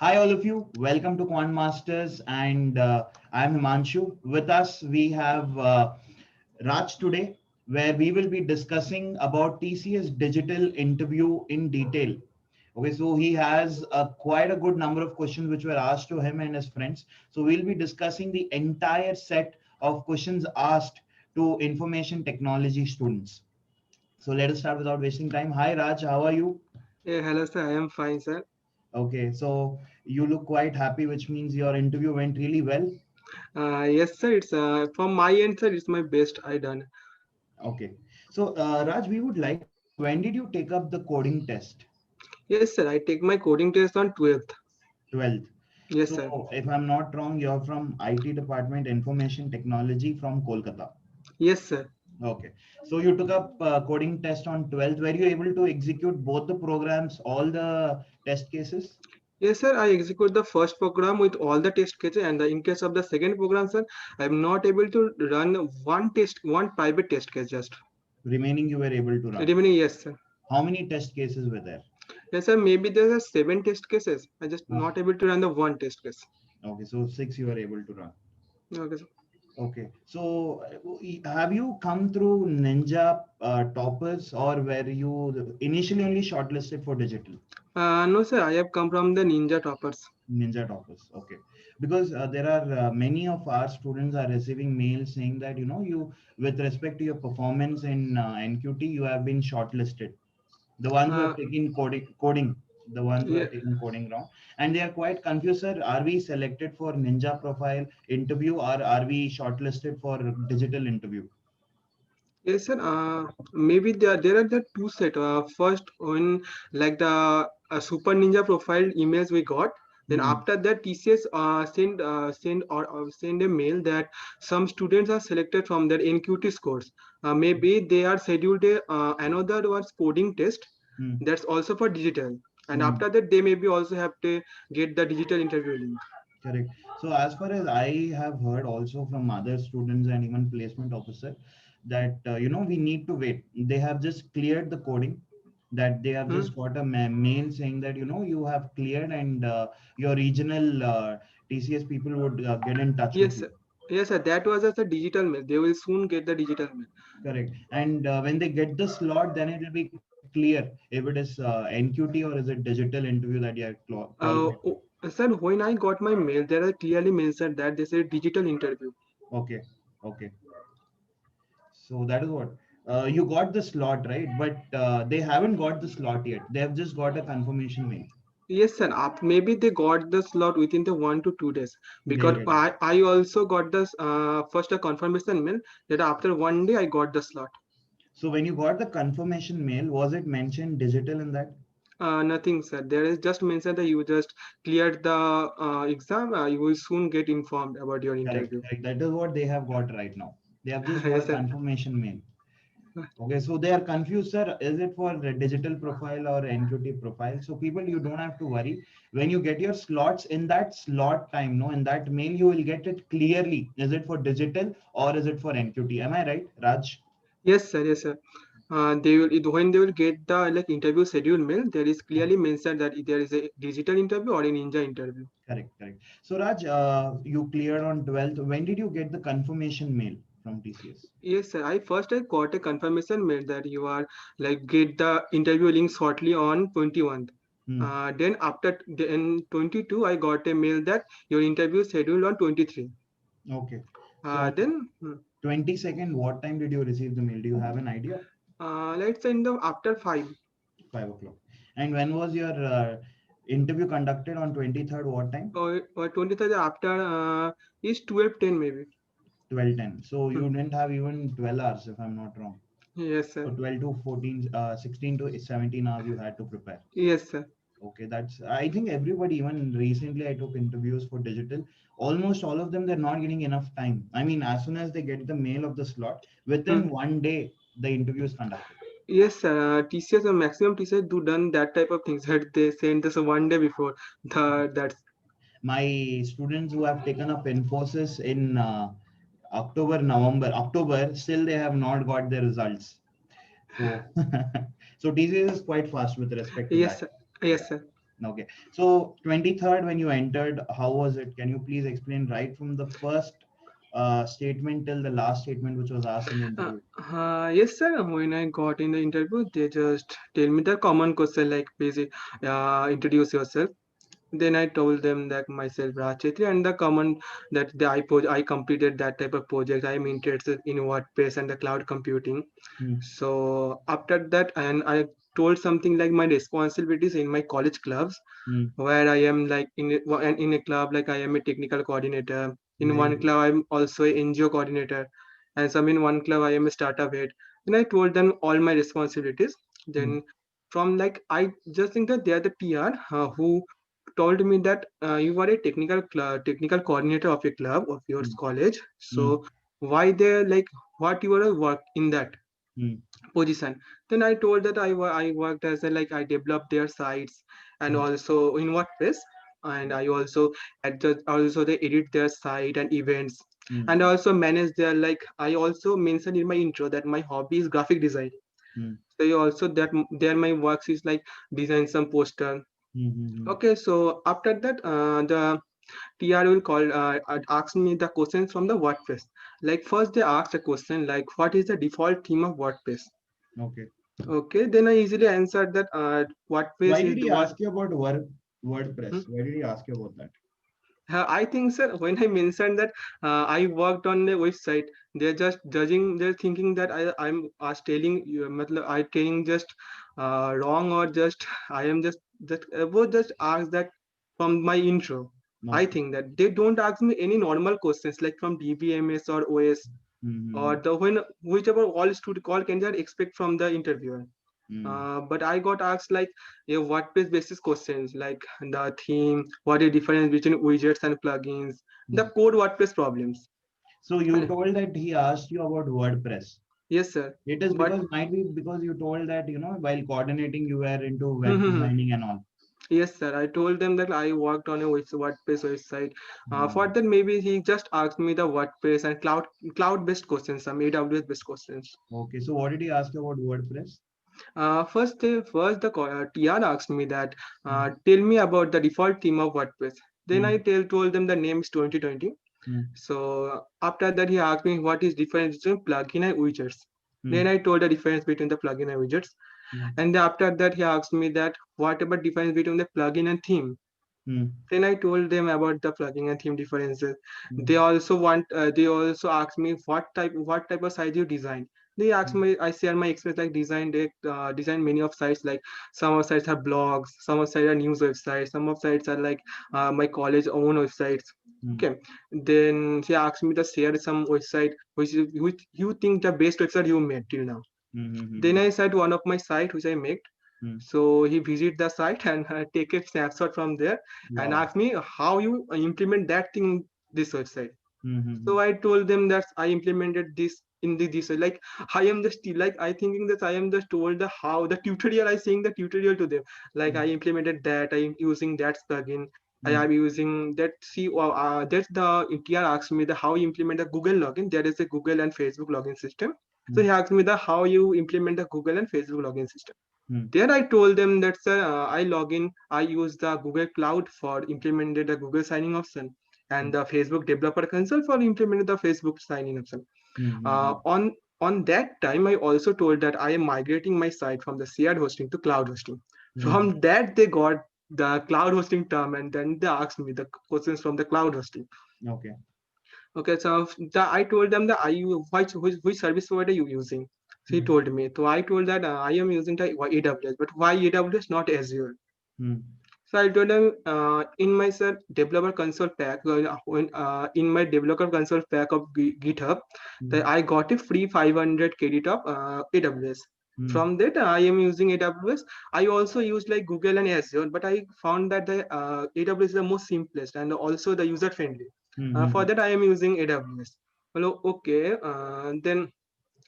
Hi, all of you. Welcome to Quant Masters, and I'm Himanshu. With us, we have Raj today, where we will be discussing about TCS digital interview in detail. Okay, so he has quite a good number of questions which were asked to him and his friends. So we'll be discussing the entire set of questions asked to information technology students. So let us start without wasting time. Hi, Raj. How are you? Hey, hello, sir. I am fine, sir. Okay, so you look quite happy, which means your interview went really well. Yes, sir. It's from my end, sir. It's my best I done. Okay, so Raj, we would like to know when did you take up the coding test? Yes, sir. I take my coding test on 12th. 12th. Yes, sir. So if I'm not wrong, you're from IT Department Information Technology from Kolkata. Yes, sir. Okay, so you took up coding test on 12th. Were you able to execute both the programs, all the test cases? Yes, sir. I execute the first program with all the test cases, and in case of the second program, sir, I'm not able to run one private test case just. Remaining you were able to run. Remaining, yes, sir. How many test cases were there? Yes, sir. Maybe there are seven test cases. I just Uh, not able to run the one test case. okay, so six you were able to run. Okay, sir. Okay, so have you come through Ninja toppers or were you initially only shortlisted for digital? No, sir. I have come from the Ninja Toppers. Ninja toppers, okay. Because there are many of our students are receiving mails saying that you, with respect to your performance in NQT, you have been shortlisted. The ones who Uh, have taken coding, the ones who yeah. have taken coding wrong, and they are quite confused, sir. Are we selected for Ninja profile interview or are we shortlisted for digital interview? Yes, sir. Maybe there are the two set. First, when like the Super Ninja profile emails we got, then Hmm. after that TCS send a mail that some students are selected from their NQT scores. Maybe they are scheduled another was coding test. Hmm. That's also for digital, and Hmm. after that they maybe also have to get the digital interview link. Correct. So as far as I have heard also from other students and even placement officer that we need to wait. They have just cleared the coding. That they have Hmm? just got a mail saying that you have cleared and your regional TCS people would get in touch with Yes, you. sir. Yes, sir. That was as a digital mail. They will soon get the digital mail. Correct. And when they get the slot, then it will be clear if it is NQT or is it digital interview that you are qualified for. Sir, when I got my mail, there are clearly mentioned that they said digital interview. Okay. Okay. So that is what you got the slot, right? But they haven't got the slot yet. They have just got a confirmation mail. Yes, sir. Maybe they got the slot within the 1 to 2 days They'll because get it. I also got this first a confirmation mail that after 1 day I got the slot. So when you got the confirmation mail, was it mentioned digital in that? Nothing, sir. There is just mentioned that you just cleared the exam. You will soon get informed about your Correct, interview. correct. That is what they have got right now. They have just got Yes, a sir. confirmation mail. Okay, so they are confused, sir. Is it for the digital profile or NQT profile? So people, you don't have to worry. When you get your slots in that slot time, no, in that mail, you will get it clearly. Is it for digital or is it for NQT? Am I right, Raj? Yes, sir. Yes, sir. They will when they will get the like interview schedule mail. There is clearly mentioned that there is a digital interview or a ninja interview. Correct, correct. So Raj, you cleared on 12th. When did you get the confirmation mail from TCS? Yes, sir. I got a confirmation mail that you are like get the interview link shortly on 21st. Hmm. Then after then 22, I got a mail that your interview is scheduled on 23. Okay. So Then 22nd, what time did you receive the mail? Do you have an idea? let's say in the after 5 5 o'clock. And when was your interview conducted on 23rd? What time? or 23rd after is 12:10 maybe. 12:10. So Hmm. you didn't have even 12 hours, if I'm not wrong. Yes, So sir. 12 to 14, 16 to 17 hours you had to prepare. Yes, sir. Okay, I think everybody, even recently I took interviews for digital, almost all of them, they're not getting enough time. I mean, as soon as they get the mail of the slot, Hmm. within one day, the interview is conducted. Yes, sir. TCS or maximum TCS do done that type of things that they send us 1 day before the that's My students who have taken up Infosys in October, still they have not got their results. So, so TCS is quite fast with respect to yes, that. sir. Yes, sir. Okay. So 23rd, when you entered, how was it? Can you please explain right from the first statement till the last statement which was asked in the interview? Yes, sir. When I got in the interview, they just tell me the common question like, basic, introduce yourself. Then I told them that myself Rajchetri and the common that I completed that type of project. I am interested in WordPress and the cloud computing. Hmm. So after that, and I told something like my responsibilities in my college clubs, Hmm. where I am like in a club like I am a technical coordinator. In Very one good. club I'm also a NGO coordinator, and some in one club I am a startup head. Then I told them all my responsibilities. Hmm. Then from like I just think that they are the TR who told me that you are a technical coordinator of a club of your Hmm. college. Hmm. So why they like what you are work in that Hmm. position. Then I told that I worked as a like I developed their sites and Hmm. also in WordPress, and I also also they edit their site and events, and Hmm. I also manage their like I also mentioned in my intro that my hobby is graphic design. Hmm. So you also that there my works is like design some poster. Hmm. Hmm. Okay, so after that the TR will call ask me the questions from the WordPress. Like first they asked a question like what is the default theme of WordPress. Okay. Okay, then I easily answered that Why WordPress did is he what. ask you about WordPress? Why did he ask you about that? I think, sir, when I mentioned that I worked on the website, they're just judging. They're thinking that I'm telling you, I telling just wrong or just I am just both just ask that from my intro. I Okay. think that they don't ask me any normal questions like from DBMS or OS or Hmm. the when whichever all student call can they expect from the interviewer. Hmm. But I got asked like a WordPress basis questions like the theme, what is difference between widgets and plugins, the Hmm. code WordPress problems. So you And told that he asked you about WordPress. yes, sir. It is But because might be because you told that while coordinating you were into web designing and all. yes, sir. I told them that I worked on a WordPress website. For Hmm. that, maybe he just asked me the WordPress and cloud based questions, some AWS based questions. Okay, so what did he ask you about WordPress? First the TR asked me that Hmm. tell me about the default theme of WordPress. Then Hmm. I told them the name is 2020. Hmm. So after that, he asked me what is difference between plugin and widgets. Hmm. Then I told the difference between the plugin and widgets. Hmm. And then after that, he asked me that what about difference between the plugin and theme. Hmm. Then I told them about the plugin and theme differences. Hmm. They also want. They also asked me what type of site you design. They asked Hmm. me. I share my experience like design many of sites like some of sites are blogs, some of sites are news websites, some of sites are like my college own websites. Hmm. Okay. Then she asked me to share some website which you think the best website you made till now. Hmm. Hmm. Then Hmm. I said one of my site which I made. Hmm. So he visit the site and take a snapshot from there and Wow. ask me how you implement that thing in this website. Hmm. Hmm. So Hmm. I told them that I implemented this in this way. Like I am just like I thinking that I am just told the how the tutorial. I saying the tutorial to them. Like I implemented that. I am using that plugin. I Hmm. am using that. See, that's the TR asked me the how you implement the Google login. There is a Google and Facebook login system. So Hmm. he asked me the how you implement the Google and Facebook login system. Hmm. There I told them that sir, I log in, I use the Google Cloud for implemented the Google signing option Hmm. and the Facebook Developer Console for implemented the Facebook signing option. Hmm. Uh, Hmm. on on that time, I also told that I am migrating my site from the shared hosting to cloud hosting. Hmm. From that, they got the cloud hosting term, and then they asked me the questions from the cloud hosting. Okay. Okay, so I told them that which service provider you using. So he Hmm. told me. So I told that I am using the AWS, but why AWS not Azure? Hmm. So I told them in my sir developer console pack in my developer console pack of GitHub that Hmm. I got a free 500 credit of AWS. Hmm. From that I am using AWS. I also use like Google and Azure, but I found that the AWS is the most simplest and also the user friendly. Hmm. Hmm. For that I am using AWS. Hello, okay. Then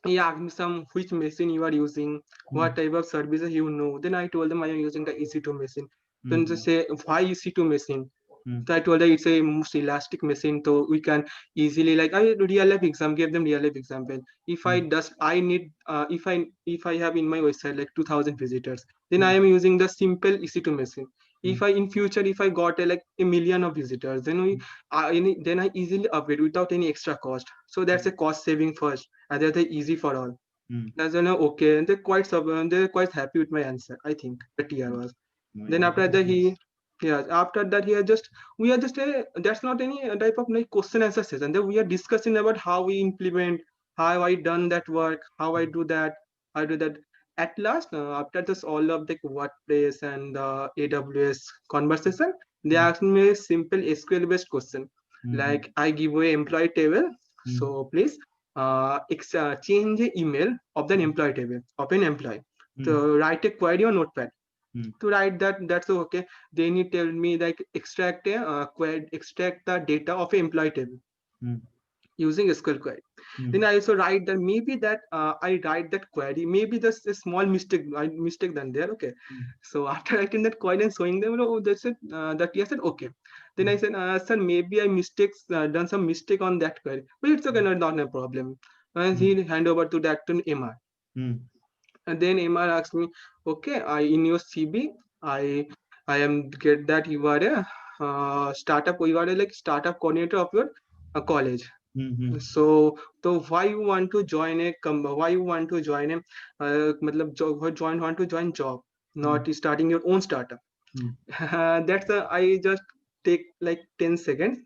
he asked me some which machine you are using, Hmm. what type of services you know. Then I told them I am using the EC2 machine. Then they Hmm. say why EC2 machine. Hmm. So I told them it's a most elastic machine, so we can easily like I real life exam, give them real life example. If I Hmm. does I need if I have in my website like 2,000 visitors, then I Hmm. am using the simple EC2 machine. If I in future, if I got like a million of visitors, then then I easily upgrade without any extra cost. So that's a cost saving first, and that's easy for all. As you know, okay, and they're quite happy with my answer. I think the TR was. Then after that yeah, after that he had just we are just a that's not any type of like question answer session. Then we are discussing about how we implement, how I done that work, how I do that, I do that. At last, after this all of the WordPress and AWS conversation, they asked me a simple SQL based question, like I give you an employee table, so please change the email of the employee table of an employee. So write a query on Notepad to write that. That's okay. Then you tell me like extract the data of an employee table using SQL query. Then I also write that maybe that I write that query, maybe there's a small mistake done there. Okay. So after writing that query and showing them, oh, that's it. That he said okay. Then I said, sir, maybe I done some mistake on that query, but it's okay, not a problem. And he hand over to that to MR. And then MR asked me, okay, I in your CV, I am get that you are a startup, you are a like startup coordinator of your college. So why you want to join why you want to join a want to join job, not starting your own startup. That's I just take like 10 seconds,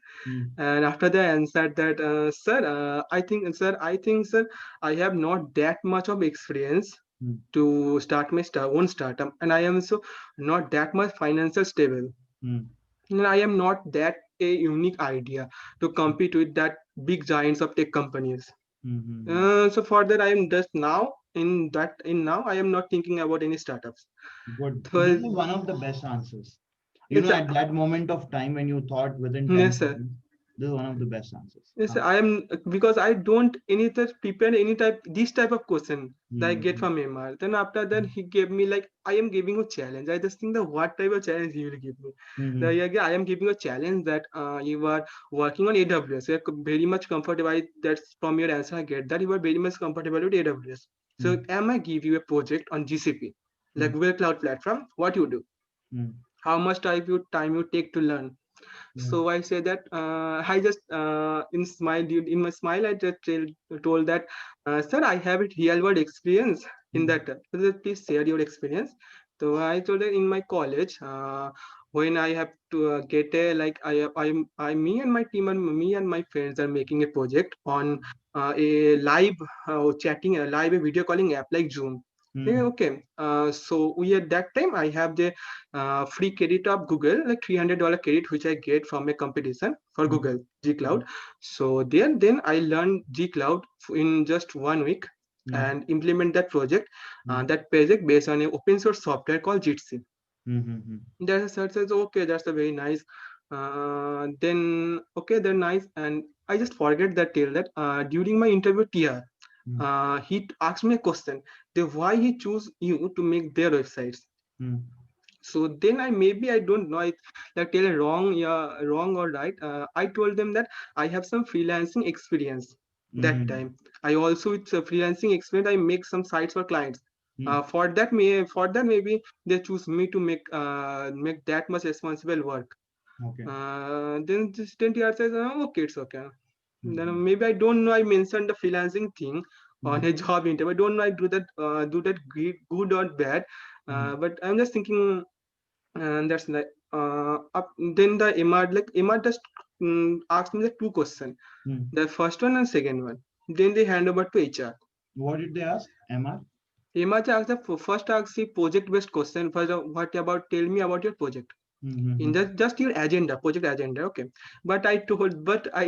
and after the answer that sir, I think sir, I have not that much of experience to start my own startup, and I am so not that much financial stable, and I am not that a unique idea to compete with that big giants of tech companies. So for that, I am just now in now I am not thinking about any startups. Good. So, This is one of the best answers. yes, At that moment of time when you thought within 10 yes, sir. seconds, this is one of the best answers. Yes, I am because I don't any type prepare any type this type of question that I get from MR. Then after that he gave me like I am giving a challenge. I just think that what type of challenge he will give me. I am giving a challenge that you are working on AWS. You are very much comfortable. That's from your answer I get that you are very much comfortable with AWS. So am I give you a project on GCP, like Google Cloud Platform? What you do? How much time you take to learn? So I say that I just in my smile I just told that sir, I have a real world experience in that. Please share your experience. So I told that in my college, when I have to get a like I me and my team and me and my friends are making a project on a live chatting, a live video calling app like Zoom. Yeah, okay. So we at that time I have the free credit of Google, like $300 credit, which I get from a competition for Google G Cloud. So then I learned G Cloud in just 1 week and implement that project, based on an open source software called Jitsi. That says okay, that's a very nice. Then okay, they're nice, and I just forget that tale that during my interview TR, he asked me a question: why he choose you to make their websites? So then I don't know, I like tell wrong, yeah, wrong or right. I told them that I have some freelancing experience that time. I also with freelancing experience I make some sites for clients. For that maybe they choose me to make that much responsible work. Then this 20 years says okay, it's okay. Then maybe I don't know, I mentioned the freelancing thing on a job interview. I don't know I do that good or bad. But I'm just thinking, and that's like then the MR just asked me the two questions, the first one and second one. Then they hand over to HR. What did they ask? MR? MR asked the first asked the project based question. First, what about, tell me about your project. In that just your agenda, project agenda, okay. But I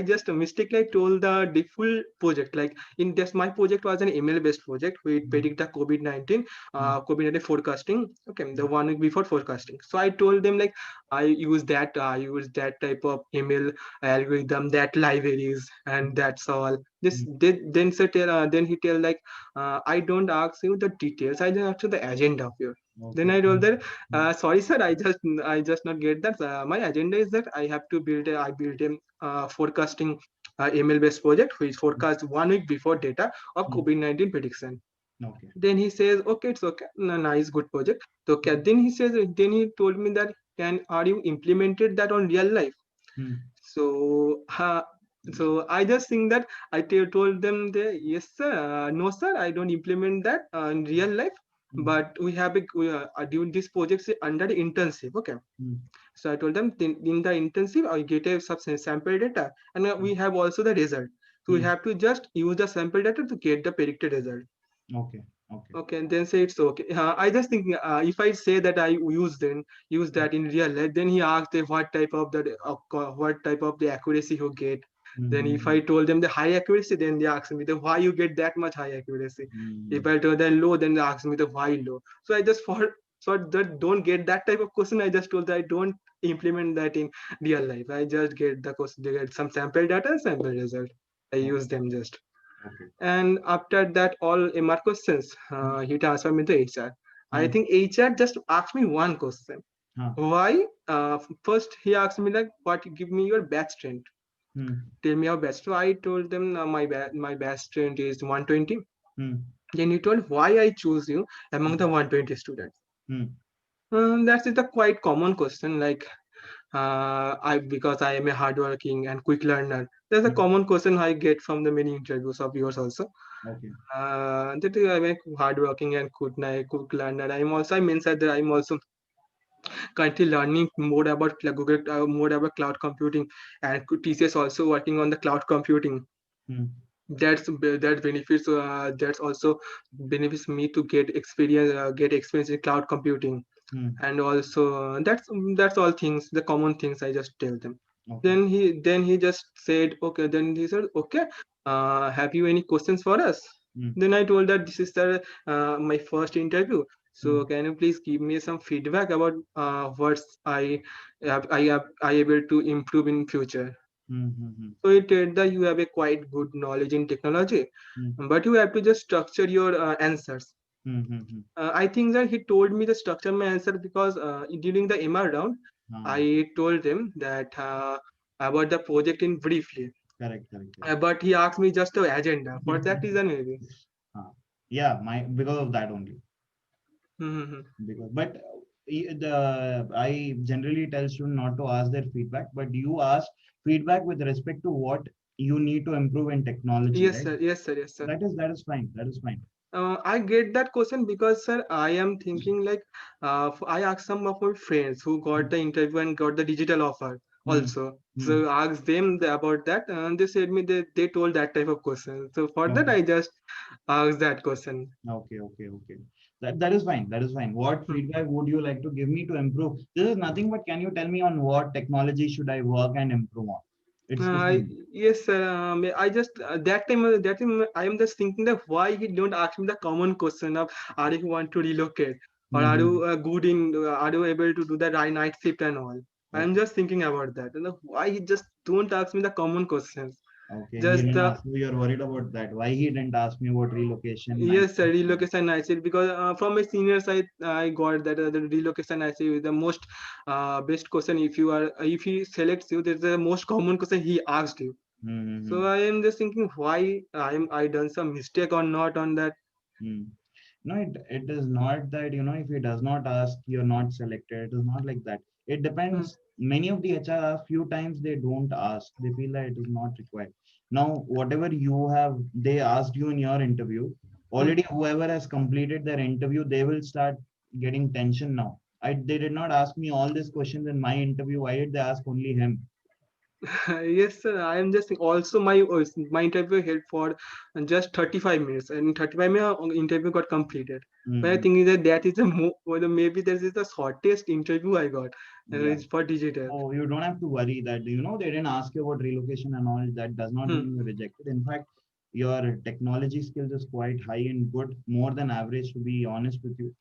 just mistakenly told the full project, like in this my project was an email based project. We predict the COVID-19 COVID-19 forecasting, okay, the 1 week before forecasting. So I told them like I use that type of email algorithm, that libraries, and that's all. Then he tell like I don't ask you the details, I just ask you the agenda of your. Then I told that sorry sir, I just not get that. My agenda is that I have to build a forecasting email based project which forecasts 1 week before data of COVID-19 prediction. Then he says okay, it's okay, nice, good project. So okay, then he told me that are you implemented that on real life? Hmm. So so I just think that told them that yes sir, no sir, I don't implement that in real life, Hmm. but doing this project under the internship. Okay, Hmm. so I told them in the intensive I get a sample data, and we have also the result. So we Hmm. have to just use the sample data to get the predicted result. Okay. Okay. Okay, and then say it's okay. I just think if I say that I use that in real life, then he asked what type of the accuracy you get. Hmm. Then if I Hmm. told them the high accuracy, then they asked me the why you get that much high accuracy. If Hmm. I told them low, then they asked me the why low. So I just so that don't get that type of question. I just told that I don't implement that in real life. I just get the question, they get some sample data and sample result. I Okay. use them just. Okay. And after that all MR questions, Hmm. he transferred me to HR. I Hmm. think HR just asked me one question. Huh. Why? First he asked me like, what? Give me your batch strength. Hmm. Tell me your batch. So I told them my batch strength is 120. Hmm. Then he told why I choose you among the 120 students. Hmm. That is a quite common question. Like I because I am a hardworking and quick learner. That's a Hmm. common question I get from the many interviews of yours also. Okay. That I'm a hardworking and good learner. I mentioned that I'm also currently learning more about more about cloud computing, and TCS also working on the cloud computing. Hmm. That benefits that's also benefits me to get experience in cloud computing. Hmm. And also that's all things, the common things I just tell them. Okay. Then he just said okay, then he said okay, have you any questions for us? Hmm. Then I told that this is my first interview, Hmm. so can you please give me some feedback about what's I able to improve in future. Hmm. Hmm. So it that you have a quite good knowledge in technology, Hmm. but you have to just structure your answers. Hmm. Hmm. Hmm. I think that he told me the structure my answer because during the MR round, Ah, I told him that about the project in briefly, correct. Correct. Correct. but he asked me just the agenda. For that reason, maybe. Ah, yeah. My because of that only. Mhm. Because but the I generally tell students not to ask their feedback, but you ask feedback with respect to what you need to improve in technology, Yes, right? sir. Yes, sir. Yes, sir. That is fine. That is fine. I get that question because, sir, I am thinking like I asked some of my friends who got Hmm. the interview and got the digital offer Hmm. also. Hmm. So asked them about that, and they said me they told that type of question. So for that, Okay. I just asked that question. Okay. Okay. Okay. That is fine. That is fine. What Hmm. feedback would you like to give me to improve? This is nothing but can you tell me on what technology should I work and improve on? It's the I same. yes, sir. I just that time I am just thinking that why he don't ask me the common question of are you want to relocate, or are Hmm. you good in are you able to do the night shift and all. I am Okay. just thinking about that. And why he just don't ask me the common questions. Okay. He Just didn't ask you. You're worried about that. Why he didn't ask me about relocation, night yes, sir, shift? relocation I said because from my seniors I got that the relocation I say the most best question if he selects you, that's the most common question he asked you. So Hmm. I am just thinking why I done some mistake or not on that. Hmm. No, it is not that, if he does not ask, you're not selected. It is not like that. It Hmm. depends. Many of the HR ask, few times they don't ask. They feel that it is not required. Now, whatever they asked you in your interview, Hmm. already whoever has completed their interview, they will start getting tension now. They did not ask me all these questions in my interview. Why did they ask only him? Yes, sir. I am just also my interview held for just 35 minutes, and 35 minutes interview got completed. But I Hmm. think that is the maybe this is the shortest interview I got, and Yeah. it's for digital. Oh, you don't have to worry that, they didn't ask you about relocation and all. That does not Hmm. mean you're rejected. In fact, your technology skills is quite high and good, more than average, to be honest with you.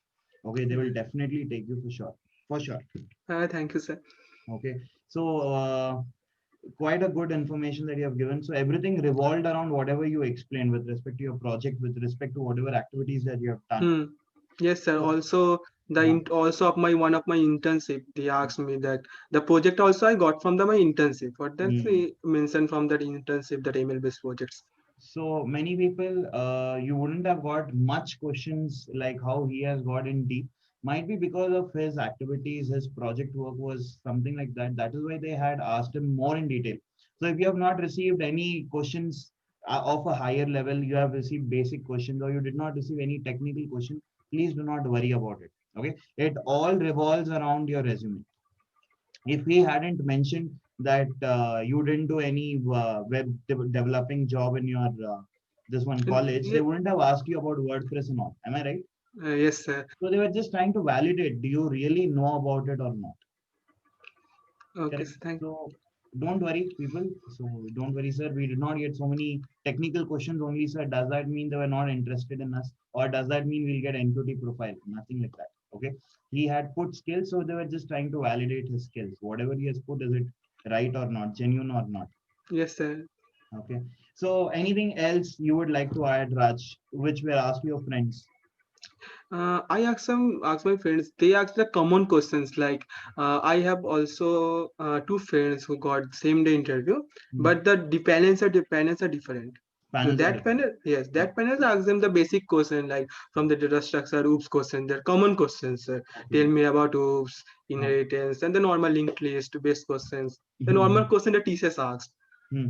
Okay, they will definitely take you for sure. For sure. Thank you, sir. Okay. So, quite a good information that you have given. So, everything revolved around whatever you explained with respect to your project, with respect to whatever activities that you have done. Hmm. Yes, sir. So, Also, uh, also of my one of my internship, they asked me that the project also I got from my internship. What that's mm, mentioned from that internship, that email based projects. so many people, you wouldn't have got much questions like how he has got in deep. Might be because of his activities, his project work was something like that. That is why they had asked him more in detail. So if you have not received any questions of a higher level, you have received basic questions, or you did not receive any technical question, please do not worry about it. Okay, it all revolves around your resume. If he hadn't mentioned that you didn't do any developing job in your this one college, they wouldn't have asked you about WordPress and all. Am I right? Yes, sir. So they were just trying to validate, do you really know about it or not? Okay, Correct. sir, thank. So don't worry, people. So don't worry, sir. We did not get so many technical questions only, sir. Does that mean they were not interested in us? Or does that mean we'll get NQT profile? Nothing like that. Okay. He had put skills, so they were just trying to validate his skills. Whatever he has put, is it right or not, genuine or not? Yes, sir. Okay. So anything else you would like to add, Raj, which were asked your friends? I ask my friends. They ask the common questions like I have also two friends who got same day interview, Hmm. but the dependents are different. So Panels are that different. panel, yes, Hmm. that panel asks them the basic question like from the data structure, OOPS question, they're common questions. Okay. Tell me about OOPS, Huh. inheritance, and the normal linked list based questions. The normal Hmm. question the TCS asks. Hmm.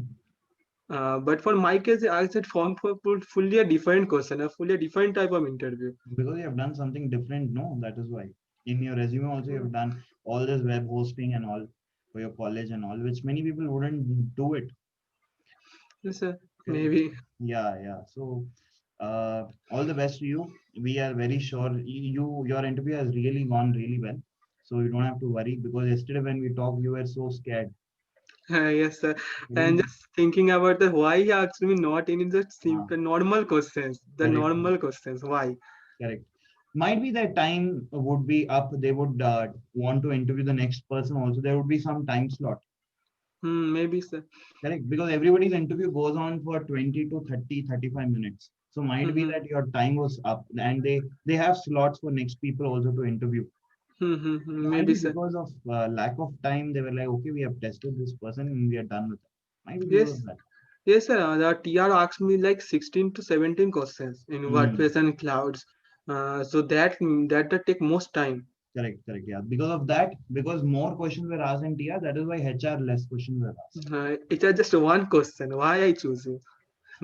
But for my case, I said form for fully a different question, a fully a different type of interview. Because you have done something different, no? That is why. In your resume also you have done all this web hosting and all for your college and all, which many people wouldn't do it. Yes, sir. Correct. Maybe. Yeah, yeah. So all the best to you. We are very sure your interview has really gone really well. So you don't have to worry, because yesterday when we talked, you were so scared. Yes, sir. And Correct. just thinking about the why he asked me not in the Ah, simple normal questions, the correct. normal questions. Why? Correct. Might be that time would be up. They would want to interview the next person also. There would be some time slot. Maybe, sir. Correct, because everybody's interview goes on for 20 to 30, 35 minutes. So might be Hmm. that your time was up, and they have slots for next people also to interview. Might Maybe, be sir. because of lack of time, they were like, okay, we have tested this person and we are done with it. Might be because of Yes, that. yes, sir. The TR asked me like 16 to 17 questions in Hmm. WordPress and clouds. So that take most time. Correct, correct. Yeah. Because of that, because more questions were asked in TR, that is why HR less questions were asked. It's just one question. Why I choose you?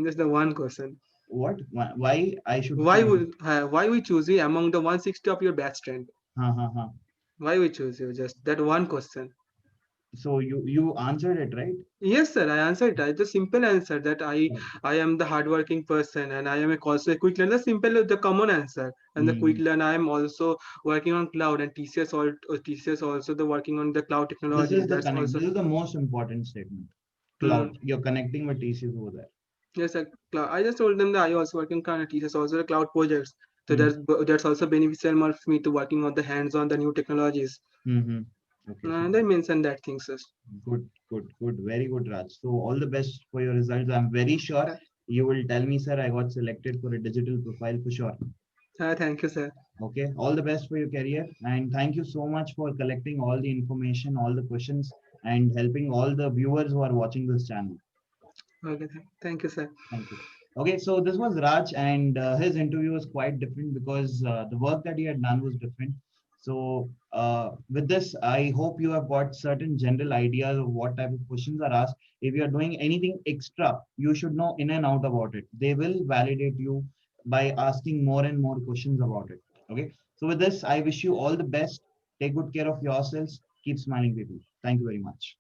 Just the one question. What? Why I should choose you? Why we choose you among the 160 of your batch strength? Ha, ha, ha. Why we choose you? Just that one question. So you answered it, right? Yes, sir. I answered it. The simple answer that Correct. I am the hardworking person and I am also a quick learner. The simple, the common answer. And the quick Hmm. learner, I am also working on cloud and TCS also the working on the cloud This technology. is the That's connect. also. This is the most important statement. Hmm. Cloud. You're connecting with TCS over there. Yes, sir. I just told them that I also working on TCS also the cloud projects. So Hmm. that's also beneficial more for me to working on the hands on the new technologies. Hmm. Okay. So And I mentioned that things. Sir. good, good, good. Very good, Raj. So all the best for your results. I'm very sure you will tell me, sir, I got selected for a digital profile for sure. Thank you, sir. Okay. All the best for your career. And thank you so much for collecting all the information, all the questions, and helping all the viewers who are watching this channel. Okay, thank you, sir. Thank you. Okay, so this was Raj, and his interview was quite different because the work that he had done was different. So, with this, I hope you have got certain general ideas of what type of questions are asked. If you are doing anything extra, you should know in and out about it. They will validate you by asking more and more questions about it. Okay, so with this, I wish you all the best. Take good care of yourselves. Keep smiling, people. Thank you very much.